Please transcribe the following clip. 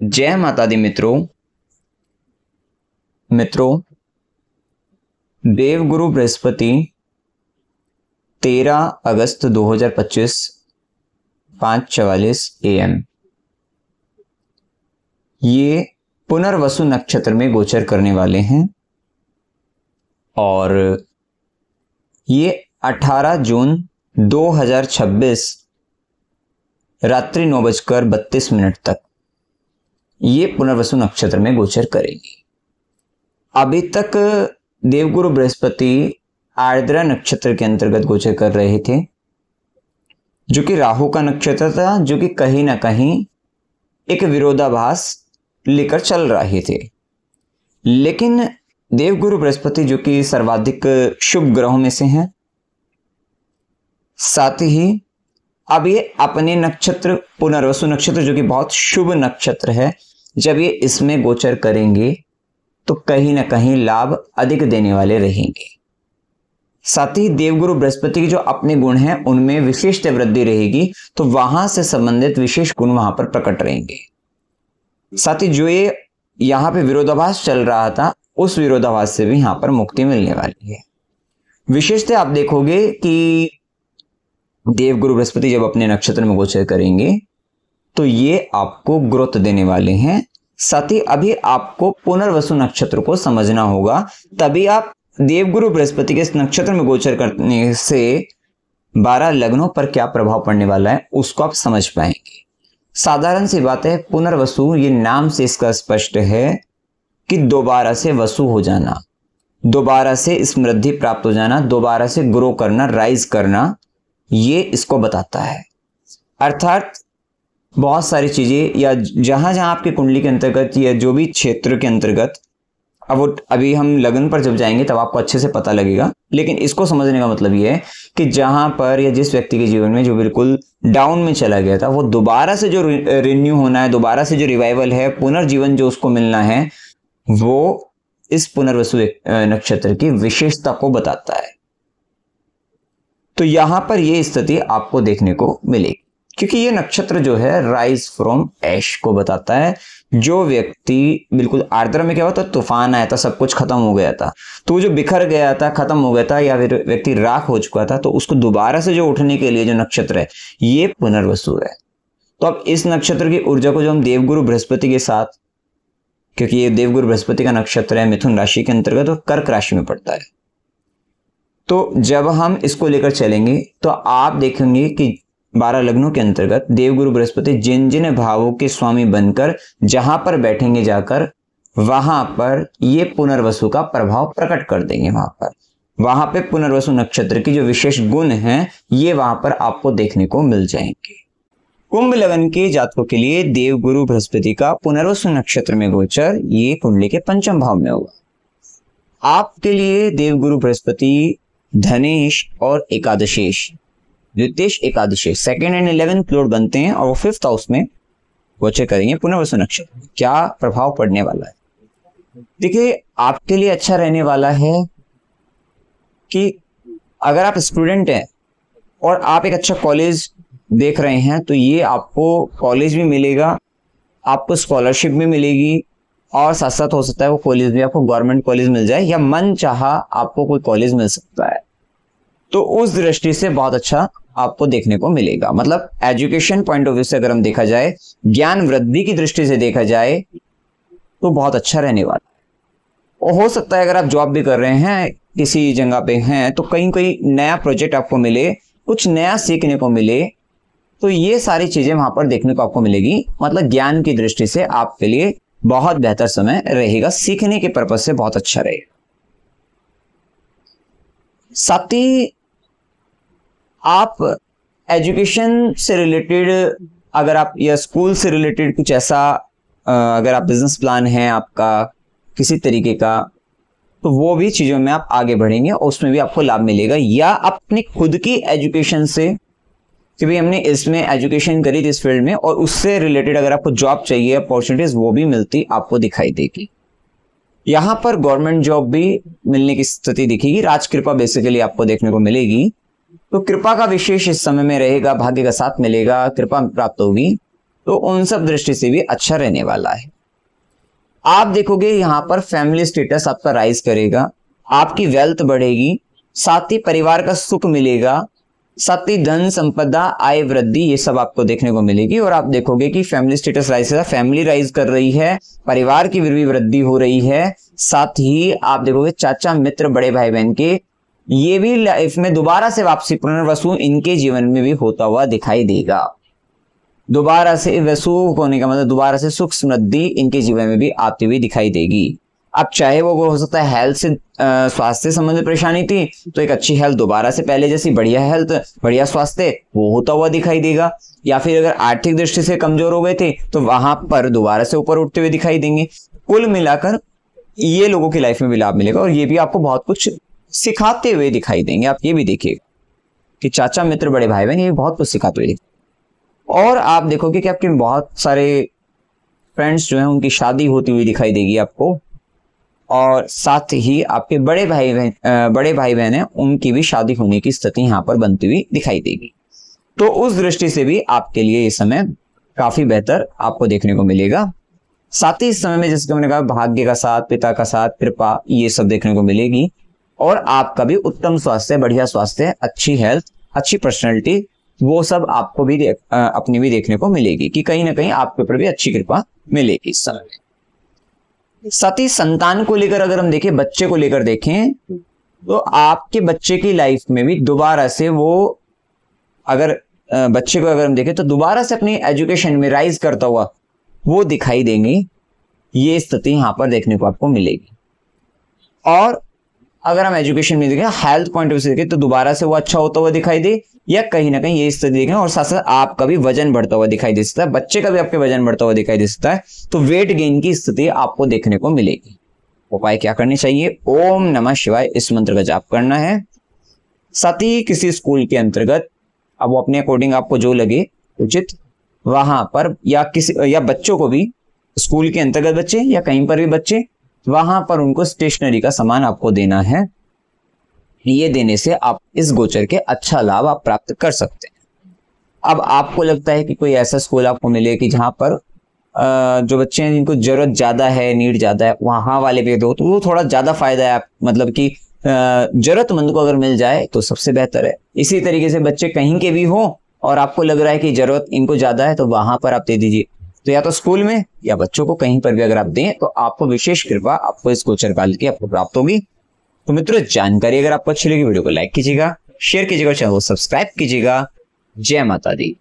जय माता दी मित्रों, देवगुरु बृहस्पति 13 अगस्त 2025 5:44 AM ये पुनर्वसु नक्षत्र में गोचर करने वाले हैं और ये 18 जून 2026 रात्रि 9:32 तक ये पुनर्वसु नक्षत्र में गोचर करेगी। अभी तक देवगुरु बृहस्पति आर्द्रा नक्षत्र के अंतर्गत गोचर कर रहे थे, जो कि राहु का नक्षत्र था, जो कि कहीं ना कहीं एक विरोधाभास लेकर चल रहे थे। लेकिन देवगुरु बृहस्पति जो कि सर्वाधिक शुभ ग्रहों में से हैं, साथ ही अब ये अपने नक्षत्र पुनर्वसु नक्षत्र जो कि बहुत शुभ नक्षत्र है, जब ये इसमें गोचर करेंगे तो कहीं ना कहीं लाभ अधिक देने वाले रहेंगे। साथ ही देवगुरु बृहस्पति के जो अपने गुण हैं उनमें विशेष वृद्धि रहेगी, तो वहां से संबंधित विशेष गुण वहां पर प्रकट रहेंगे। साथ ही जो ये यहाँ पे विरोधाभास चल रहा था, उस विरोधाभास से भी यहाँ पर मुक्ति मिलने वाली है। विशेषतः आप देखोगे कि देवगुरु बृहस्पति जब अपने नक्षत्र में गोचर करेंगे तो ये आपको ग्रोथ देने वाले हैं। साथ ही अभी आपको पुनर्वसु नक्षत्र को समझना होगा, तभी आप देवगुरु बृहस्पति के इस नक्षत्र में गोचर करने से 12 लग्नों पर क्या प्रभाव पड़ने वाला है उसको आप समझ पाएंगे। साधारण सी बात है, पुनर्वसु ये नाम से इसका स्पष्ट है कि दोबारा से वसु हो जाना, दोबारा से समृद्धि प्राप्त हो जाना, दोबारा से ग्रो करना, राइज करना, ये इसको बताता है। अर्थात बहुत सारी चीजें या जहां जहां आपकी कुंडली के अंतर्गत या जो भी क्षेत्र के अंतर्गत, अब अभी हम लगन पर जब जाएंगे तब आपको अच्छे से पता लगेगा, लेकिन इसको समझने का मतलब ये है कि जहां पर या जिस व्यक्ति के जीवन में जो बिल्कुल डाउन में चला गया था, वो दोबारा से जो रिन्यू होना है, दोबारा से जो रिवाइवल है, पुनर्जीवन जो उसको मिलना है, वो इस पुनर्वसु नक्षत्र की विशेषता को बताता है। तो यहां पर यह स्थिति आपको देखने को मिलेगी, क्योंकि ये नक्षत्र जो है राइज फ्रॉम ऐश को बताता है। जो व्यक्ति बिल्कुल आर्द्रा में क्या हुआ था, तूफान आया था, सब कुछ खत्म हो गया था, तो वो जो बिखर गया था, खत्म हो गया था, या फिर व्यक्ति राख हो चुका था, तो उसको दोबारा से जो उठने के लिए जो नक्षत्र है ये पुनर्वसु है। तो अब इस नक्षत्र की ऊर्जा को जो हम देवगुरु बृहस्पति के साथ, क्योंकि ये देवगुरु बृहस्पति का नक्षत्र है, मिथुन राशि के अंतर्गत और कर्क राशि में पड़ता है, तो जब हम इसको लेकर चलेंगे तो आप देखेंगे कि 12 लग्नों के अंतर्गत देवगुरु बृहस्पति जिन जिन भावों के स्वामी बनकर जहां पर बैठेंगे जाकर, वहां पर ये पुनर्वसु का प्रभाव प्रकट कर देंगे। वहां पे पुनर्वसु नक्षत्र की जो विशेष गुण हैं ये वहां पर आपको देखने को मिल जाएंगे। कुंभ लगन के जातकों के लिए देवगुरु बृहस्पति का पुनर्वसु नक्षत्र में गोचर ये कुंडली के पंचम भाव में होगा। आपके लिए देवगुरु बृहस्पति धनेश और एकादशेश, द्वितीयेश एकादशेश, 2nd एंड 11th लॉर्ड बनते हैं और वो 5th हाउस में गोचर करेंगे पुनर्वसु नक्षत्र में। क्या प्रभाव पड़ने वाला है? देखिए, आपके लिए अच्छा रहने वाला है कि अगर आप स्टूडेंट हैं और आप एक अच्छा कॉलेज देख रहे हैं, तो ये आपको कॉलेज भी मिलेगा, आपको स्कॉलरशिप भी मिलेगी, और साथ साथ हो सकता है वो कॉलेज भी आपको गवर्नमेंट कॉलेज मिल जाए, या मन चाहा आपको कोई कॉलेज मिल सकता है। तो उस दृष्टि से बहुत अच्छा आपको देखने को मिलेगा। मतलब एजुकेशन पॉइंट ऑफ व्यू से अगर हम देखा जाए, ज्ञान वृद्धि की दृष्टि से देखा जाए, तो बहुत अच्छा रहने वाला है। और हो सकता है अगर आप जॉब भी कर रहे हैं, किसी जगह पे हैं, तो कहीं कोई नया प्रोजेक्ट आपको मिले, कुछ नया सीखने को मिले, तो ये सारी चीजें वहां पर देखने को आपको मिलेगी। मतलब ज्ञान की दृष्टि से आपके लिए बहुत बेहतर समय रहेगा, सीखने के पर्पज से बहुत अच्छा रहेगा। साथ ही आप एजुकेशन से रिलेटेड, अगर आप या स्कूल से रिलेटेड कुछ ऐसा, अगर आप बिजनेस प्लान है आपका किसी तरीके का, तो वो भी चीजों में आप आगे बढ़ेंगे और उसमें भी आपको लाभ मिलेगा। या अपनी खुद की एजुकेशन से कि भाई हमने इसमें एजुकेशन करी थी इस फील्ड में, और उससे रिलेटेड अगर आपको जॉब चाहिए, अपॉर्चुनिटीज वो भी मिलती आपको दिखाई देगी। यहां पर गवर्नमेंट जॉब भी मिलने की स्थिति दिखेगी। राज कृपा बेसिकली आपको देखने को मिलेगी, तो कृपा का विशेष इस समय में रहेगा, भाग्य का साथ मिलेगा, कृपा प्राप्त होगी। तो उन सब दृष्टि से भी अच्छा रहने वाला है। आप देखोगे यहाँ पर फैमिली स्टेटस आपका राइज करेगा, आपकी वेल्थ बढ़ेगी, साथ ही परिवार का सुख मिलेगा, साथ ही धन संपदा आय वृद्धि ये सब आपको देखने को मिलेगी। और आप देखोगे कि फैमिली स्टेटस राइज से फैमिली राइज कर रही है, परिवार की भी वृद्धि हो रही है, साथ ही आप देखोगे चाचा मित्र बड़े भाई बहन के ये भी लाइफ में दोबारा से वापसी पुनर्वसु इनके जीवन में भी होता हुआ दिखाई देगा। दोबारा से वसु होने का मतलब दोबारा से सुख समृद्धि इनके जीवन में भी आती हुई दिखाई देगी। अब चाहे वो हो सकता है हेल्थ से स्वास्थ्य संबंधित परेशानी थी तो एक अच्छी हेल्थ दोबारा से पहले जैसी बढ़िया हेल्थ बढ़िया स्वास्थ्य वो होता हुआ दिखाई देगा, या फिर अगर आर्थिक दृष्टि से कमजोर हो गए थे तो वहां पर दोबारा से ऊपर उठते हुए दिखाई देंगे। कुल मिलाकर ये लोगों की लाइफ में भी लाभ मिलेगा और ये भी आपको बहुत कुछ सिखाते हुए दिखाई देंगे। आप ये भी देखिएगा कि चाचा मित्र बड़े भाई बहन ये बहुत कुछ सिखाते हुए। और आप देखोगे कि आपके बहुत सारे फ्रेंड्स जो हैं उनकी शादी होती हुई दिखाई देगी आपको, और साथ ही आपके बड़े भाई बहन हैं उनकी भी शादी होने की स्थिति यहाँ पर बनती हुई दिखाई देगी। तो उस दृष्टि से भी आपके लिए ये समय काफी बेहतर आपको देखने को मिलेगा। साथ ही इस समय में जैसे मैंने कहा भाग्य का साथ, पिता का साथ, कृपा ये सब देखने को मिलेगी और आपका भी उत्तम स्वास्थ्य, बढ़िया स्वास्थ्य, अच्छी हेल्थ, अच्छी पर्सनैलिटी वो सब आपको भी अपनी भी देखने को मिलेगी कि कहीं ना कहीं आपके ऊपर भी अच्छी कृपा मिलेगी इस समय में। साथ ही संतान को लेकर अगर हम देखें, बच्चे को लेकर देखें तो आपके बच्चे की लाइफ में भी दोबारा से वो अगर बच्चे को अगर हम देखें तो दोबारा से अपनी एजुकेशन में राइज करता हुआ वो दिखाई देंगे। ये स्थिति यहाँ पर देखने को आपको मिलेगी। और अगर हम एजुकेशन में देखें, हेल्थ पॉइंट ऑफ व्यू से देखें तो दोबारा से वो अच्छा होता हुआ दिखाई दे, या कहीं ना कहीं ये स्थिति देखें। और साथ साथ आपका भी वजन बढ़ता हुआ दिखाई दे सकता है, बच्चे का भी आपके वजन बढ़ता हुआ दिखाई दे सकता है, तो वेट गेन की स्थिति आपको देखने को मिलेगी। उपाय क्या करने चाहिए? ओम नमः शिवाय इस मंत्र का जाप करना है। साथ ही किसी स्कूल के अंतर्गत अब वो अपने अकॉर्डिंग आपको जो लगे उचित वहां पर, या किसी या बच्चों को भी स्कूल के अंतर्गत बच्चे या कहीं पर भी बच्चे वहां पर उनको स्टेशनरी का सामान आपको देना है। ये देने से आप इस गोचर के अच्छा लाभ आप प्राप्त कर सकते हैं। अब आपको लगता है कि कोई ऐसा स्कूल आपको मिले कि जहां पर जो बच्चे हैं जिनको जरूरत ज्यादा है, नीड ज्यादा है, वहां वाले पे दो तो वो थोड़ा ज्यादा फायदा है। मतलब कि जरूरतमंद को अगर मिल जाए तो सबसे बेहतर है। इसी तरीके से बच्चे कहीं के भी हो और आपको लग रहा है कि जरूरत इनको ज्यादा है तो वहां पर आप दे दीजिए। तो या तो स्कूल में या बच्चों को कहीं पर भी अगर आप दें तो आपको विशेष कृपा आपको इस गोचर काल की आपको प्राप्त होगी। तो मित्रों, जानकारी अगर आपको अच्छी लगी वीडियो को लाइक कीजिएगा, शेयर कीजिएगा, चैनल को सब्सक्राइब कीजिएगा। जय माता दी।